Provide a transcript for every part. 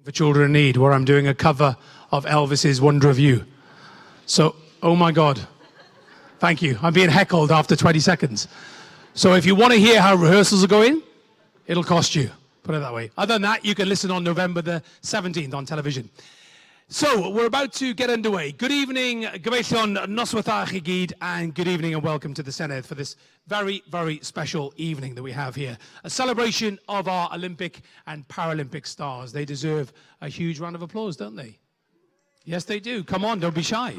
for Children in Need, where I'm doing a cover of Elvis's Wonder of You. So, oh my God. Thank you. I'm being heckled after 20 seconds. So if you want to hear how rehearsals are going, it'll cost you. Put it that way. Other than that, you can listen on November the 17th on television. So, we're about to get underway. Good evening, gyfeillion noswaithach I gyd, and good evening and welcome to the Senedd for this very, very special evening that we have here. A celebration of our Olympic and Paralympic stars. They deserve a huge round of applause, don't they? Yes, they do. Come on, don't be shy.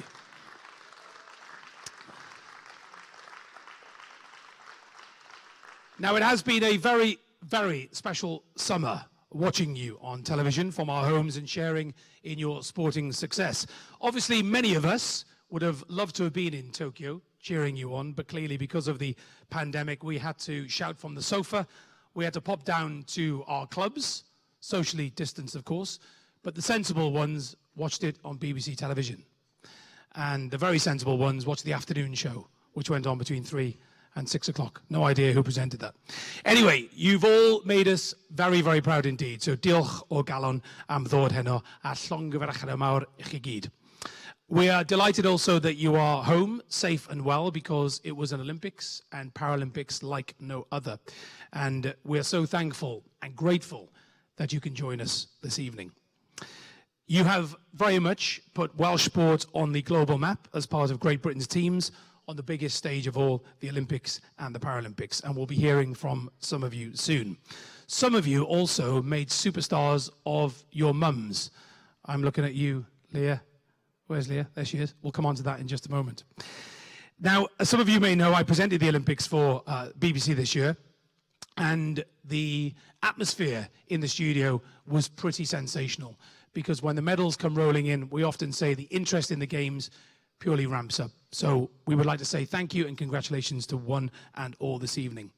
Now, it has been a very, very special summer watching you on television from our homes and sharing in your sporting success. Obviously, many of us would have loved to have been in Tokyo cheering you on, but clearly because of the pandemic, we had to shout from the sofa. We had to pop down to our clubs, socially distanced, of course, but the sensible ones watched it on BBC television. And the very sensible ones watched the afternoon show, which went on between 3 and 6 o'clock. No idea who presented that. Anyway, you've all made us very, very proud indeed. So diolch o galon am ddod heno a llongyfarched mawr I chi gyd. We are delighted also that you are home, safe and well, because it was an Olympics and Paralympics like no other. And we're so thankful and grateful that you can join us this evening. You have very much put Welsh sport on the global map as part of Great Britain's teams on the biggest stage of all, the Olympics and the Paralympics, and we'll be hearing from some of you soon. Some of you also made superstars of your mums. I'm looking at you, Leah. Where's Leah? There she is. We'll come on to that in just a moment. Now, as some of you may know, I presented the Olympics for BBC this year, and the atmosphere in the studio was pretty sensational, because when the medals come rolling in, we often say the interest in the games purely ramps up. So we would like to say thank you and congratulations to one and all this evening.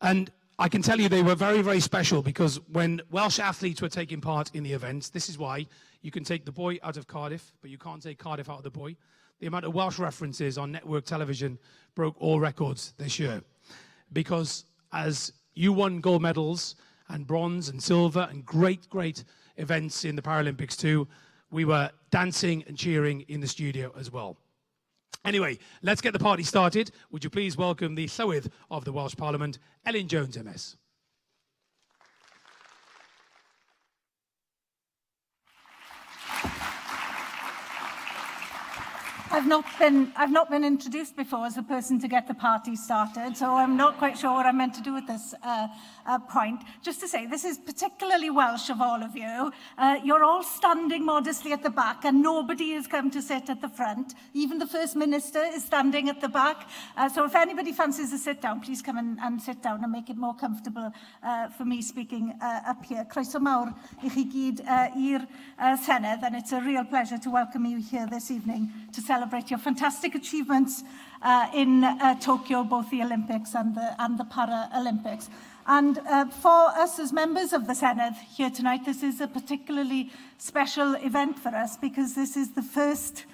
And I can tell you they were very, very special, because when Welsh athletes were taking part in the events, this is why you can take the boy out of Cardiff, but you can't take Cardiff out of the boy. The amount of Welsh references on network television broke all records this year, because as you won gold medals and bronze and silver and great, great events in the Paralympics too, we were dancing and cheering in the studio as well. Anyway, let's get the party started. Would you please welcome the Llywodraeth of the Welsh Parliament, Elin Jones MS. I've not been introduced before as a person to get the party started, so I'm not quite sure what I'm meant to do at this point. Just to say, this is particularly Welsh of all of you. You're all standing modestly at the back, and nobody has come to sit at the front. Even the First Minister is standing at the back. So if anybody fancies a sit down, please come and sit down and make it more comfortable for me speaking up here. Croesawu mawr I chi gyd i'r Senedd, and it's a real pleasure to welcome you here this evening to celebrate your fantastic achievements in Tokyo, both the Olympics and the Paralympics. And for us as members of the Senedd here tonight, this is a particularly special event for us, because this is the first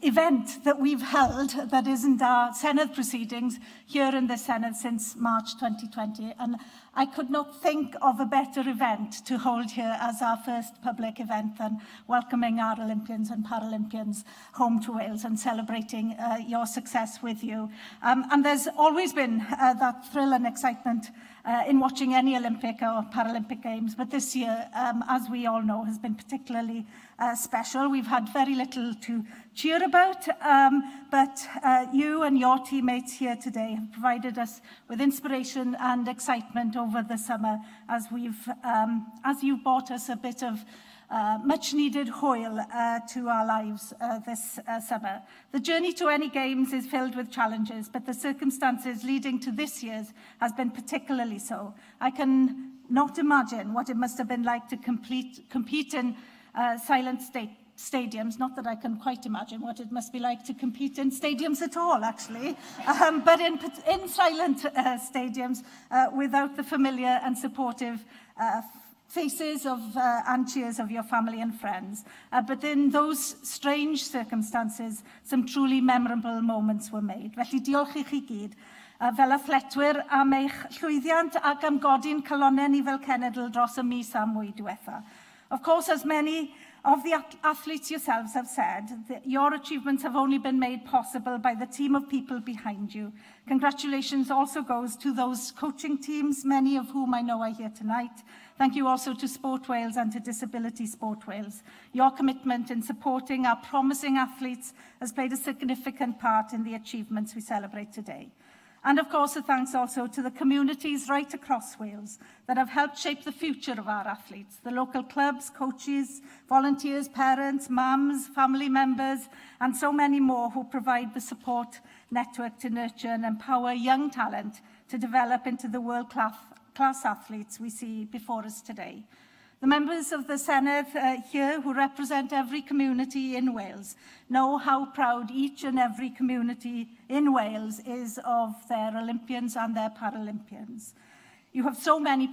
event that we've held that isn't our Senedd proceedings here in the Senedd since March 2020. And I could not think of a better event to hold here as our first public event than welcoming our Olympians and Paralympians home to Wales and celebrating your success with you. And there's always been that thrill and excitement in watching any Olympic or Paralympic Games, but this year, as we all know, has been particularly special. We've had very little to cheer about, but you and your teammates here today have provided us with inspiration and excitement over the summer as you've brought us a bit of much needed hoil to our lives this summer. The journey to any games is filled with challenges, but the circumstances leading to this year's has been particularly so. I can not imagine what it must have been like to compete in silent stadiums. Not that I can quite imagine what it must be like to compete in stadiums at all, actually, but in silent stadiums without the familiar and supportive faces of and cheers of your family and friends. But in those strange circumstances, some truly memorable moments were made. Felly diolch I chi gyd. fel athletwyr am eich llwyddiant ac am godi'n calonnau ni fel cenedl dros y mis a mwy diwetha. Of course, as many of the athletes yourselves have said, your achievements have only been made possible by the team of people behind you. Congratulations also goes to those coaching teams, many of whom I know are here tonight. Thank you also to Sport Wales and to Disability Sport Wales. Your commitment in supporting our promising athletes has played a significant part in the achievements we celebrate today. And of course, a thanks also to the communities right across Wales that have helped shape the future of our athletes. The local clubs, coaches, volunteers, parents, mums, family members, and so many more who provide the support network to nurture and empower young talent to develop into the world-class athletes we see before us today. The members of the Senedd here who represent every community in Wales know how proud each and every community in Wales is of their Olympians and their Paralympians. You have so many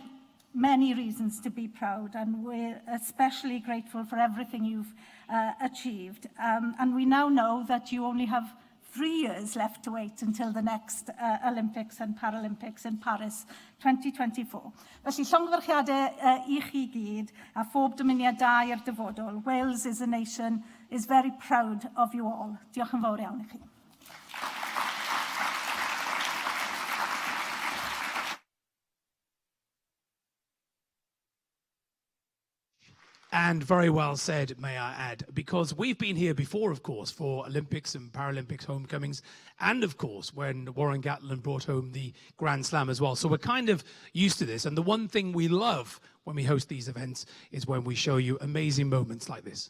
reasons to be proud, and we're especially grateful for everything you've achieved. And we now know that you only have 3 years left to wait until the next Olympics and Paralympics in Paris 2024. Felly, llongyfarchiadau I chi gyd a phob dymuniad da i'r dyfodol. Wales is a nation, is very proud of you all. Diolch yn fawr iawn I chi. And very well said, may I add, because we've been here before, of course, for Olympics and Paralympics homecomings, and of course, when Warren Gatland brought home the Grand Slam as well. So we're kind of used to this. And the one thing we love when we host these events is when we show you amazing moments like this.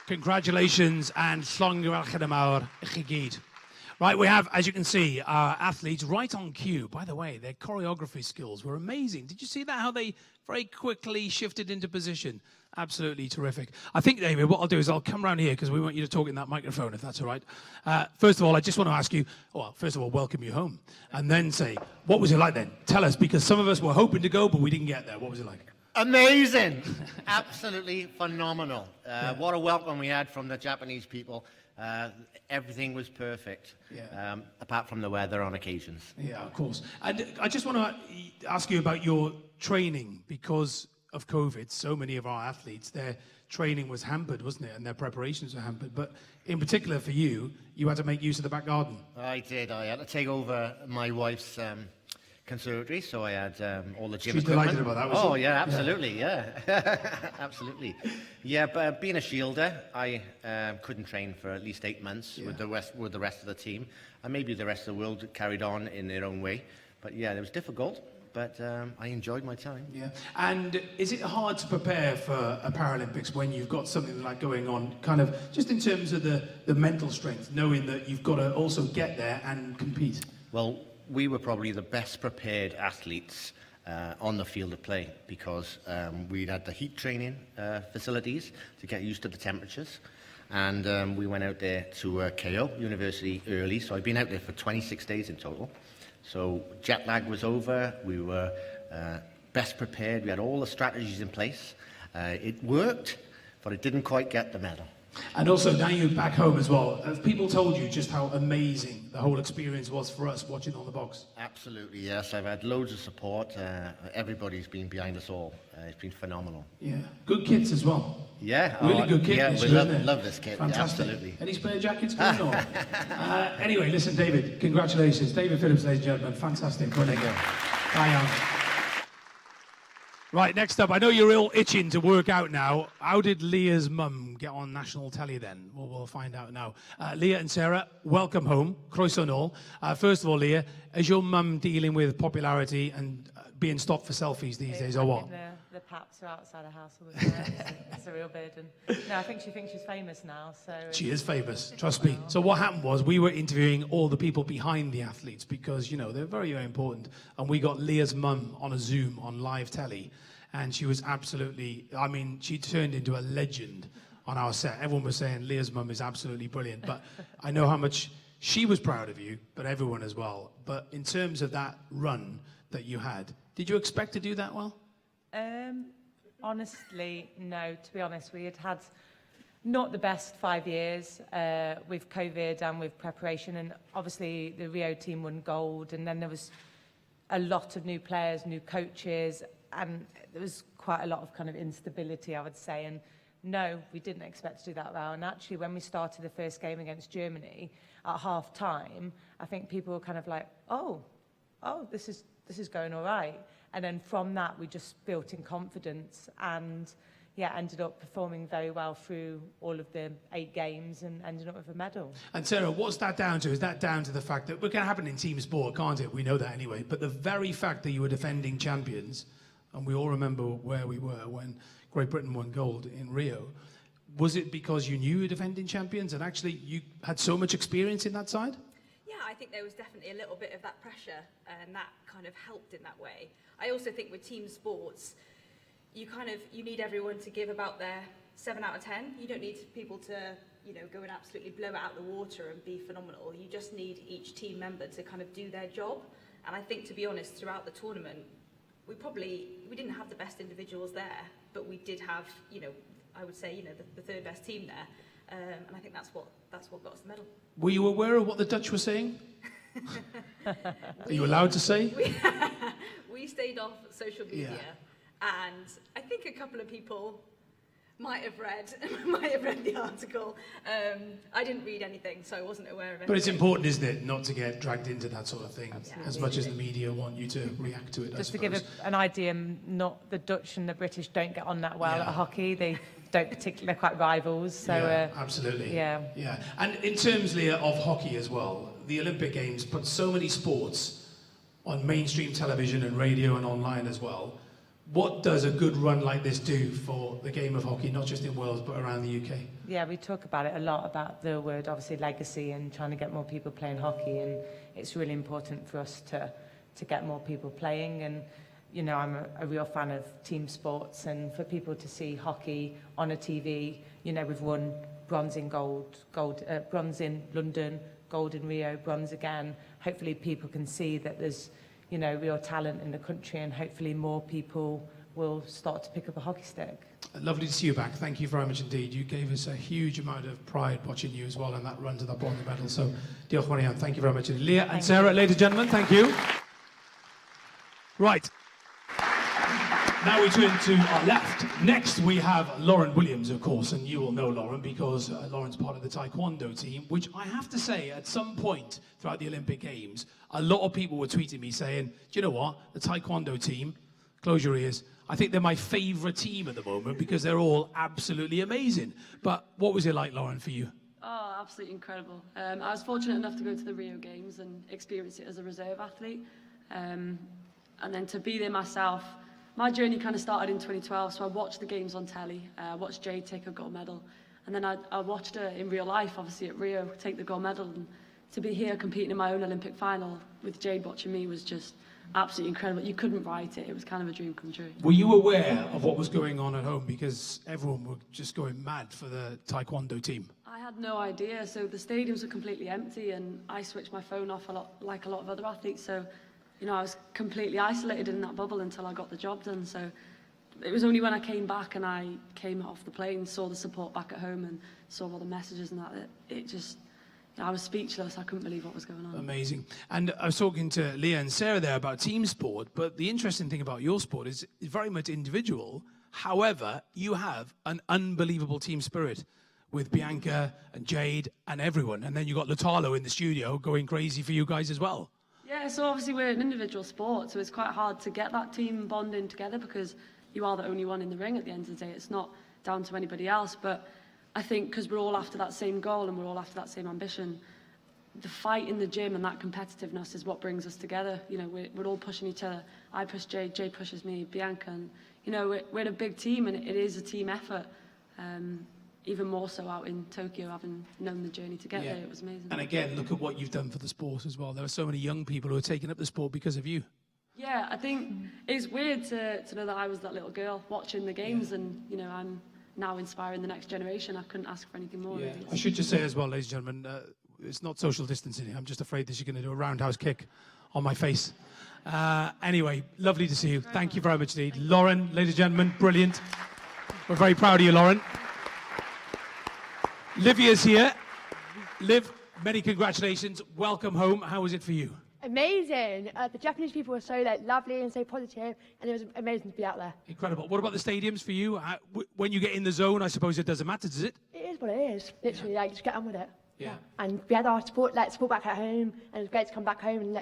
Congratulations and llongyfarchiadau mawr I chi gyd. Right, we have, as you can see, our athletes right on cue. By the way, their choreography skills were amazing. Did you see that, how they very quickly shifted into position? Absolutely terrific. I think, David, what I'll do is I'll come around here because we want you to talk in that microphone, if that's all right. First of all, I just want to ask you, well, first of all, welcome you home. And then say, what was it like then? Tell us, because some of us were hoping to go, but we didn't get there. What was it like? Amazing. Absolutely phenomenal. What a welcome we had from the Japanese people. Everything was perfect, apart from the weather on occasions. Yeah, of course. And I just want to ask you about your training, because of COVID, so many of our athletes, their training was hampered, wasn't it? And their preparations were hampered. But in particular for you, you had to make use of the back garden. I did. I had to take over my wife's conservatory, so I had all the gym She's equipment. delighted about that, was Oh, she? yeah, absolutely, yeah. Absolutely. Yeah, but being a shielder, I couldn't train for at least 8 months with the rest of the team. And maybe the rest of the world carried on in their own way. But yeah, it was difficult, but I enjoyed my time. Yeah. And is it hard to prepare for a Paralympics when you've got something like going on, kind of just in terms of the mental strength, knowing that you've got to also get there and compete? Well, we were probably the best prepared athletes on the field of play because we'd had the heat training facilities to get used to the temperatures. And we went out there to Cael University early, so I've been out there for 26 days in total. So jet lag was over, we were best prepared, we had all the strategies in place. It worked, but it didn't quite get the medal. And also, now you're back home as well. Have people told you just how amazing the whole experience was for us watching on the box? Absolutely, yes. I've had loads of support. Everybody's been behind us all. It's been phenomenal. Yeah. Good kits as well. Yeah. Really good kit. Yeah, this we year, isn't it? love this kit. Fantastic. Yeah, absolutely. Any spare jackets going on? Anyway, listen, David, congratulations. David Phillips, ladies and gentlemen. Fantastic. Brilliant. Bye on. Right, next up, I know you're all itching to work out now. How did Leah's mum get on national telly then? Well, we'll find out now. Leah and Sarah, welcome home. Croesawu. First of all, Leah, is your mum dealing with popularity and being stopped for selfies these days, or what? The paps are outside the house all the time. It's a real burden. No, I think she thinks she's famous now. So she is famous, trust me. So what happened was we were interviewing all the people behind the athletes because, you know, they're very, very important. And we got Leah's mum on a Zoom on live telly. And she was absolutely, I mean, she turned into a legend on our set. Everyone was saying Leah's mum is absolutely brilliant. But I know how much she was proud of you, but everyone as well. But in terms of that run that you had, did you expect to do that well? Honestly, no. To be honest, we had not the best 5 years with COVID and with preparation. And obviously the Rio team won gold. And then there was a lot of new players, new coaches. And there was quite a lot of kind of instability, I would say. And no, we didn't expect to do that well. And actually, when we started the first game against Germany at half time, I think people were kind of like, oh, this is going all right. And then from that, we just built in confidence and, yeah, ended up performing very well through all of the 8 games and ended up with a medal. And Sarah, what's that down to? Is that down to the fact that it can happen in team sport, can't it? We know that anyway. But the very fact that you were defending champions, and we all remember where we were when Great Britain won gold in Rio, was it because you knew you were defending champions and actually you had so much experience in that side? Yeah, I think there was definitely a little bit of that pressure and that kind of helped in that way. I also think with team sports, you need everyone to give about their 7 out of 10. You don't need people to, go and absolutely blow it out the water and be phenomenal. You just need each team member to kind of do their job. And I think, to be honest, throughout the tournament, we didn't have the best individuals there, but we did have, I would say, the third best team there. And I think that's what got us the medal. Were you aware of what the Dutch were saying? Are you allowed to say? We stayed off social media, and I think a couple of people might have read the article. I didn't read anything, so I wasn't aware of it. But it's important, isn't it, not to get dragged into that sort of thing, Absolutely. as much as the media want you to react to it. Just to give an idea, not the Dutch and the British don't get on that well at hockey. They don't particularly, they're quite rivals. So absolutely. Yeah. And in terms, Leah, of hockey as well, the Olympic Games put so many sports on mainstream television and radio and online as well. What does a good run like this do for the game of hockey, not just in Wales, but around the UK? Yeah, we talk about it a lot, about the word, obviously, legacy and trying to get more people playing hockey. And it's really important for us to get more people playing. And, you know, I'm a real fan of team sports. And for people to see hockey on a TV, you know, we've won bronze in bronze in London, gold in Rio, bronze again. Hopefully people can see that there's, you know, real talent in the country, and hopefully more people will start to pick up a hockey stick. Lovely to see you back. Thank you very much indeed. You gave us a huge amount of pride watching you as well in that run to the bronze medal. So, diolch yn fawr iawn. Thank you very much. Leah and Sarah, ladies and gentlemen, thank you. Right. Now we turn to our left. Next we have Lauren Williams, of course, and you will know Lauren because Lauren's part of the Taekwondo team, which I have to say, at some point throughout the Olympic Games, a lot of people were tweeting me saying, do you know what, the Taekwondo team, close your ears, I think they're my favourite team at the moment because they're all absolutely amazing. But what was it like, Lauren, for you? Oh, absolutely incredible. I was fortunate enough to go to the Rio Games and experience it as a reserve athlete. And then to be there myself, my journey kind of started in 2012, so I watched the games on telly. I watched Jade take a gold medal, and then I watched her in real life, obviously at Rio, take the gold medal. And to be here competing in my own Olympic final with Jade watching me was just absolutely incredible. You couldn't write it. It was kind of a dream come true. Were you aware of what was going on at home? Because everyone were just going mad for the Taekwondo team. I had no idea. So the stadiums were completely empty, and I switched my phone off a lot, like a lot of other athletes. So, you know, I was completely isolated in that bubble until I got the job done. So it was only when I came back and I came off the plane, saw the support back at home and saw all the messages and that, it just, I was speechless. I couldn't believe what was going on. Amazing. And I was talking to Leah and Sarah there about team sport, but the interesting thing about your sport is it's very much individual. However, you have an unbelievable team spirit with Bianca and Jade and everyone. And then you got Latalo in the studio going crazy for you guys as well. Yeah, so obviously we're an individual sport, so it's quite hard to get that team bonding together because you are the only one in the ring at the end of the day. It's not down to anybody else, but I think because we're all after that same goal and we're all after that same ambition, the fight in the gym and that competitiveness is what brings us together. You know, we're all pushing each other. I push Jade, Jade pushes me, Bianca, and you know, we're a big team and it is a team effort. Even more so out in Tokyo, having known the journey to get there, it was amazing. And again, look at what you've done for the sport as well. There are so many young people who are taking up the sport because of you. Yeah, I think it's weird to know that I was that little girl watching the games and, you know, I'm now inspiring the next generation. I couldn't ask for anything more. Really. I should just say as well, ladies and gentlemen, it's not social distancing here. I'm just afraid that she's going to do a roundhouse kick on my face. Anyway, lovely to see you. Thank you very much indeed. Lauren, ladies and gentlemen, brilliant. We're very proud of you, Lauren. Livia's here. Liv, many congratulations. Welcome home. How was it for you? Amazing. The Japanese people were so lovely and so positive, and it was amazing to be out there. Incredible. What about the stadiums for you? When you get in the zone, I suppose it doesn't matter, does it? It is what it is. Literally, just get on with it. Yeah. And we had our support back at home, and it was great to come back home and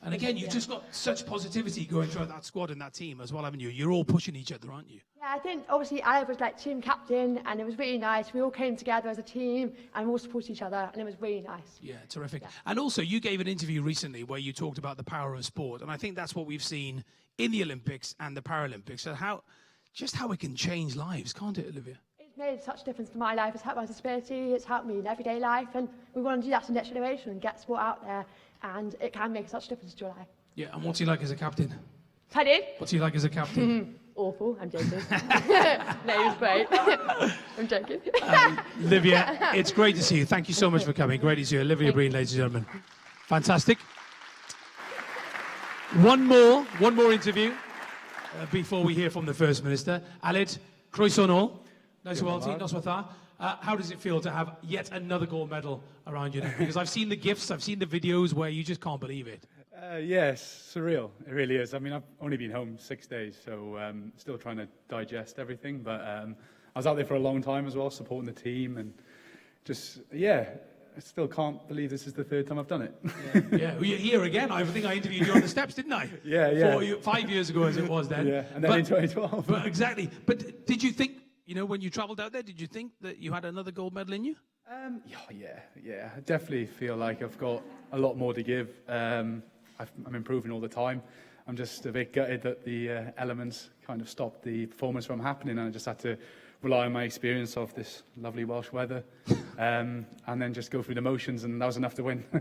And again, you've just got such positivity going through that squad and that team as well, haven't you? You're all pushing each other, aren't you? Yeah, I think obviously I was team captain, and it was really nice. We all came together as a team, and we all supported each other, and it was really nice. Yeah, terrific. Yeah. And also, you gave an interview recently where you talked about the power of sport, and I think that's what we've seen in the Olympics and the Paralympics. So how it can change lives, can't it, Olivia? It's made such a difference to my life. It's helped my disability. It's helped me in everyday life, and we want to do that to the next generation and get sport out there, and it can make such a difference to your life. Yeah, and what's he like as a captain? Pardon? What's he like as a captain? Awful, I'm joking. No, he was great. I'm joking. Olivia, it's great to see you. Thank you so much for coming. Great to see you. Olivia Breen, ladies and gentlemen. Fantastic. One more interview before we hear from the First Minister. Aled, Croesawu, nice well, Noswatha. How does it feel to have yet another gold medal around you now? Because I've seen the gifs, I've seen the videos where you just can't believe it. Yes, surreal. It really is. I mean, I've only been home 6 days, so still trying to digest everything. But I was out there for a long time as well, supporting the team, and just, I still can't believe this is the third time I've done it. Yeah. Well, you're here again. I think I interviewed you on the steps, didn't I? Yeah. 5 years ago, as it was then. Yeah, and then in 2012. But exactly. But did you think, when you travelled out there, did you think that you had another gold medal in you? I definitely feel like I've got a lot more to give. I'm improving all the time. I'm just a bit gutted that the elements kind of stopped the performance from happening, and I just had to rely on my experience of this lovely Welsh weather and then just go through the motions, and that was enough to win. Yeah.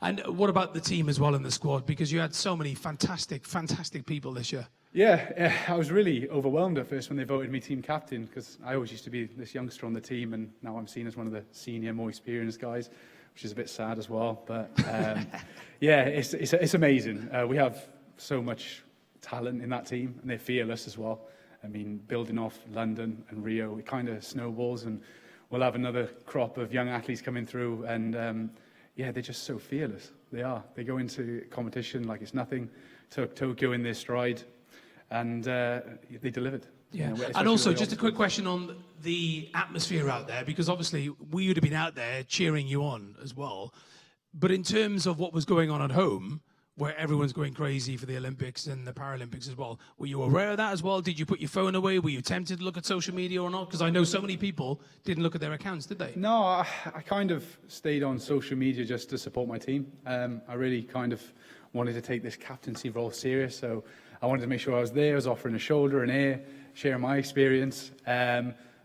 And what about the team as well in the squad? Because you had so many fantastic, fantastic people this year. Yeah, I was really overwhelmed at first when they voted me team captain, because I always used to be this youngster on the team, and now I'm seen as one of the senior, more experienced guys, which is a bit sad as well. But yeah, it's amazing. We have so much talent in that team, and they're fearless as well. I mean, building off London and Rio, it kind of snowballs, and we'll have another crop of young athletes coming through, and yeah, they're just so fearless. They are. They go into competition like it's nothing, took Tokyo in their stride, and they delivered. Yeah, you know, and also just a quick question on the atmosphere out there, because obviously we would have been out there cheering you on as well, but in terms of what was going on at home, where everyone's going crazy for the Olympics and the Paralympics as well. Were you aware of that as well? Did you put your phone away? Were you tempted to look at social media or not? Because I know so many people didn't look at their accounts, did they? No, I kind of stayed on social media just to support my team. I really kind of wanted to take this captaincy role serious, so I wanted to make sure I was there. I was offering a shoulder, an ear, sharing my experience.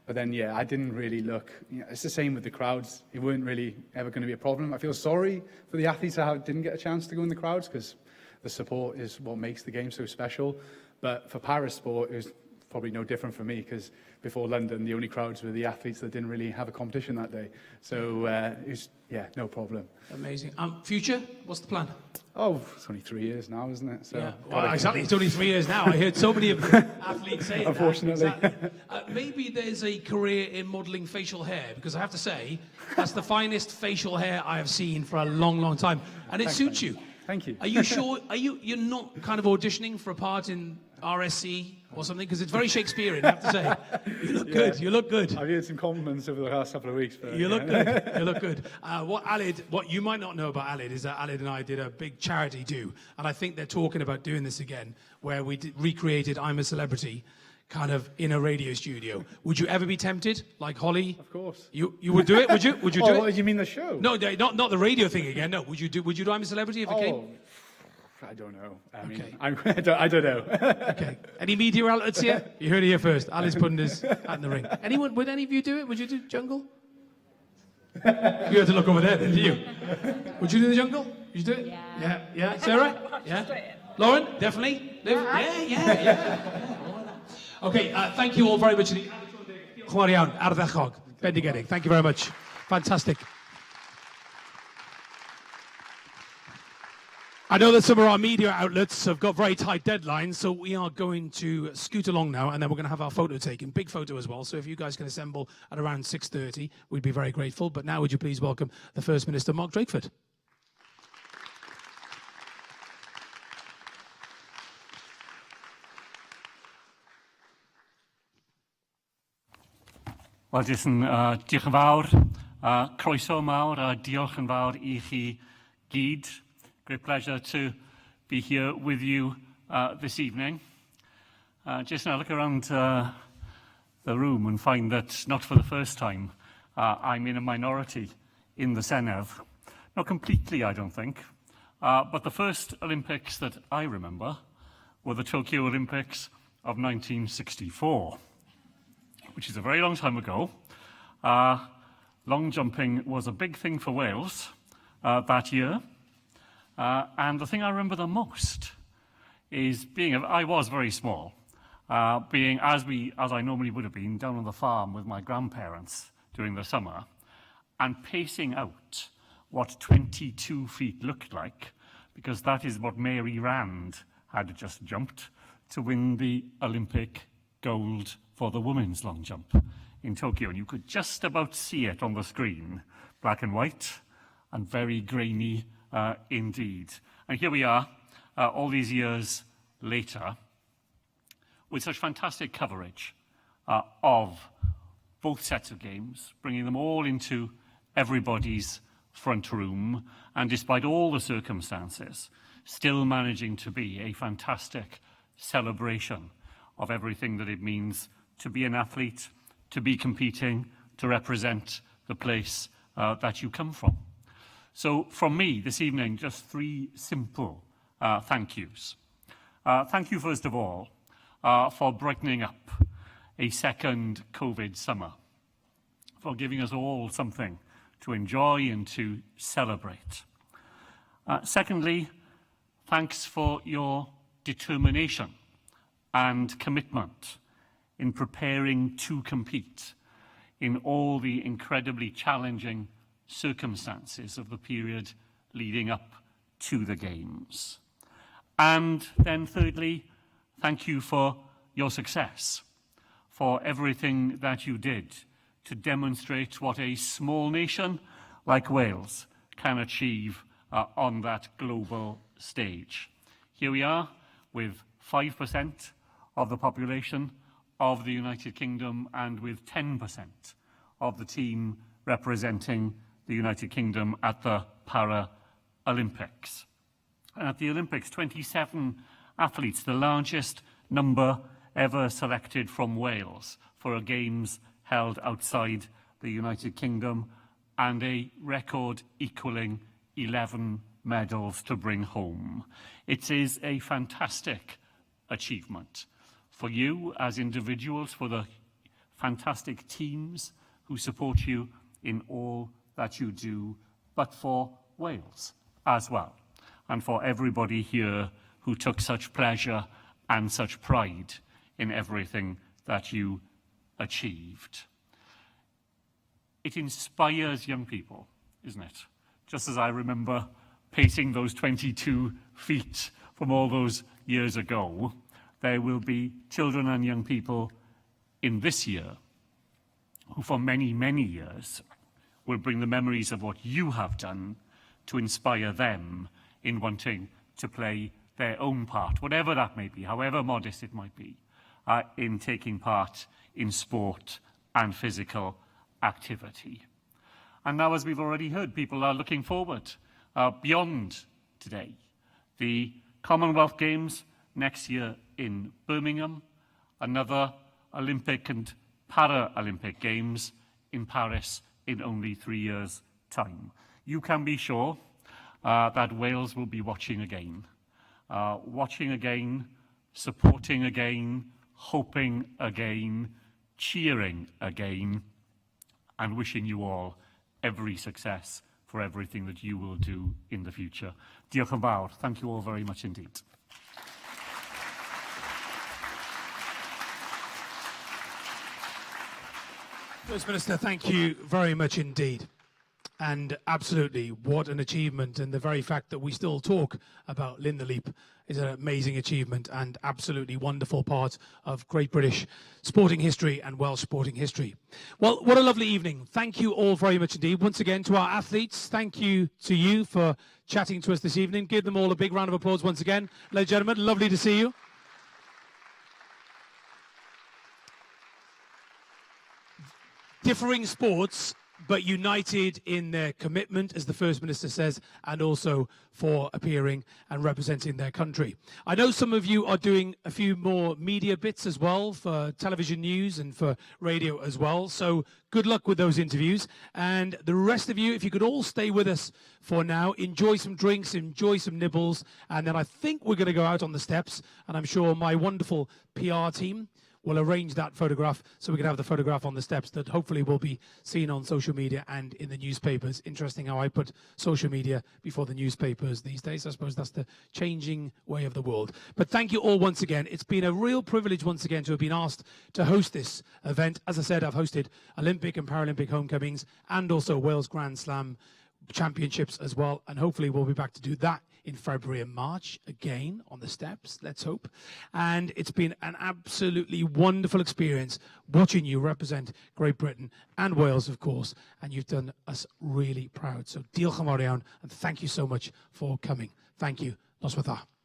But then, yeah, I didn't really look. You know, it's the same with the crowds. It weren't really ever going to be a problem. I feel sorry for the athletes that didn't get a chance to go in the crowds, because the support is what makes the game so special. But for para sport, it was probably no different for me, because before London, the only crowds were the athletes that didn't really have a competition that day. So it was, yeah, no problem. Amazing. Future, what's the plan? Oh, it's only 3 years now, isn't it? So yeah. Well, exactly. It's only 3 years now. I heard so many of the athletes say unfortunately. that. Exactly. Maybe there's a career in modelling facial hair, because I have to say, that's the finest facial hair I have seen for a long, long time. And it suits you. Thank you. Are you sure? You're not kind of auditioning for a part in RSC or something? Because it's very Shakespearean, I have to say. You look good. You look good. I've heard some compliments over the last couple of weeks. But, you look good. You look good. What you might not know about Alid is that Alid and I did a big charity do, and I think they're talking about doing this again, where we recreated I'm a Celebrity, kind of in a radio studio. Would you ever be tempted, like Holly? Of course. You would do it? Would you? Would you do it? You mean the show? No, not the radio thing again. No. Would you do I'm a Celebrity if it came? I don't know. Okay. I don't know. Okay. Any media outlets here? You heard it here first. Ali's putting his hat in the ring. Anyone? Would any of you do it? Would you do Jungle? You had to look over there, didn't you? Would you do the Jungle? Would you do it? Yeah. Sarah? Yeah. Lauren? Definitely. Liv? Yeah. Okay. Thank you all very much. Chwarae iawn, ardderchog, bendigedig. Thank you very much. Fantastic. I know that some of our media outlets have got very tight deadlines, so we are going to scoot along now, and then we're going to have our photo taken. Big photo as well, so if you guys can assemble at around 6:30, we'd be very grateful. But now would you please welcome the First Minister, Mark Drakeford. Wel, diolch yn fawr, croeso mawr, a diolch yn fawr I chi gyd. Great pleasure to be here with you this evening. Just now look around the room and find that not for the first time I'm in a minority in the Senedd. Not completely, I don't think, but the first Olympics that I remember were the Tokyo Olympics of 1964, which is a very long time ago. Long jumping was a big thing for Wales that year. And the thing I remember the most is I was very small, being as I normally would have been down on the farm with my grandparents during the summer, and pacing out what 22 feet looked like, because that is what Mary Rand had just jumped to win the Olympic gold for the women's long jump in Tokyo. And you could just about see it on the screen, black and white and very grainy indeed. And here we are, all these years later, with such fantastic coverage of both sets of games, bringing them all into everybody's front room, and despite all the circumstances, still managing to be a fantastic celebration of everything that it means to be an athlete, to be competing, to represent the place that you come from. So from me this evening, just three simple thank yous. Thank you, first of all, for brightening up a second COVID summer, for giving us all something to enjoy and to celebrate. Secondly, thanks for your determination and commitment in preparing to compete in all the incredibly challenging circumstances of the period leading up to the Games. And then thirdly, thank you for your success, for everything that you did to demonstrate what a small nation like Wales can achieve on that global stage. Here we are with 5% of the population of the United Kingdom and with 10% of the team representing the United Kingdom at the Paralympics. And at the Olympics, 27 athletes, the largest number ever selected from Wales for a Games held outside the United Kingdom, and a record equalling 11 medals to bring home. It is a fantastic achievement for you as individuals, for the fantastic teams who support you in all that you do, but for Wales as well, and for everybody here who took such pleasure and such pride in everything that you achieved. It inspires young people, isn't it? Just as I remember pacing those 22 feet from all those years ago, there will be children and young people in this year who for many, many years will bring the memories of what you have done to inspire them in wanting to play their own part, whatever that may be, however modest it might be, in taking part in sport and physical activity. And now, as we've already heard, people are looking forward beyond today. The Commonwealth Games next year in Birmingham, another Olympic and Paralympic Games in Paris in only 3 years' time. You can be sure that Wales will be watching again, supporting again, hoping again, cheering again, and wishing you all every success for everything that you will do in the future. Diolch yn fawr. Thank you all very much indeed. First Minister, thank you very much indeed. And absolutely, what an achievement. And the very fact that we still talk about Dilynwch is an amazing achievement and absolutely wonderful part of Great British sporting history and Welsh sporting history. Well, what a lovely evening. Thank you all very much indeed. Once again, to our athletes, thank you to you for chatting to us this evening. Give them all a big round of applause once again. Ladies and gentlemen, lovely to see you. Differing sports, but united in their commitment, as the First Minister says, and also for appearing and representing their country. I know some of you are doing a few more media bits as well, for television news and for radio as well, so good luck with those interviews. And the rest of you, if you could all stay with us for now, enjoy some drinks, enjoy some nibbles, and then I think we're going to go out on the steps, and I'm sure my wonderful PR team will arrange that photograph so we can have the photograph on the steps that hopefully will be seen on social media and in the newspapers. Interesting how I put social media before the newspapers these days. I suppose that's the changing way of the world. But thank you all once again. It's been a real privilege once again to have been asked to host this event. As I said, I've hosted Olympic and Paralympic homecomings and also Wales Grand Slam championships as well. And hopefully we'll be back to do that in February and March again on the steps, let's hope. And it's been an absolutely wonderful experience watching you represent Great Britain and Wales, of course, and you've done us really proud. So diolch yn fawr iawn, and thank you so much for coming. Thank you. Nos fawr dda.